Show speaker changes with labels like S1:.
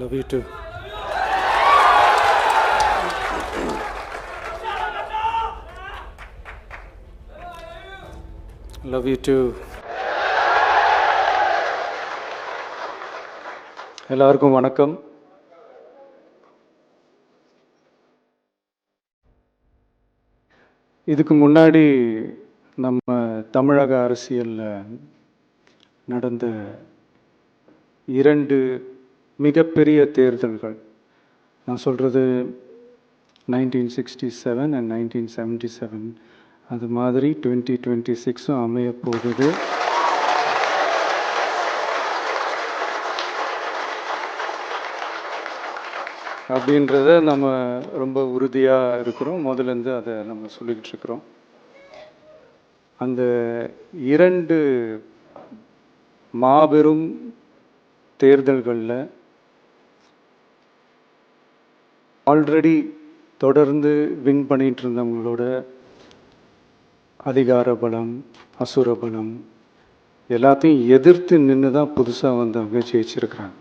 S1: Love you too. Love you too. எல்லாருக்கும் வணக்கம். இதுக்கு முன்னாடி நம்ம தமிழக அரசியலில் நடந்த 2 மிகப்பெரிய தேர்தல்கள், நான் சொல்கிறது 1967 and 1977, அது மாதிரி 2026 அமைய போகுது. அப்படின்றத நம்ம ரொம்ப உறுதியாக இருக்கிறோம். முதலேருந்து அதை நம்ம சொல்லிக்கிட்டு இருக்கிறோம். அந்த 2 மாபெரும் தேர்தல்களில் ஆல்ரெடி தொடர்ந்து வின் பண்ணிகிட்டு இருந்தவங்களோட அதிகார பலம், அசுர பலம் எல்லாத்தையும் எதிர்த்து நின்று தான் புதுசாக வந்தவங்க ஜெயிச்சிருக்கிறாங்க.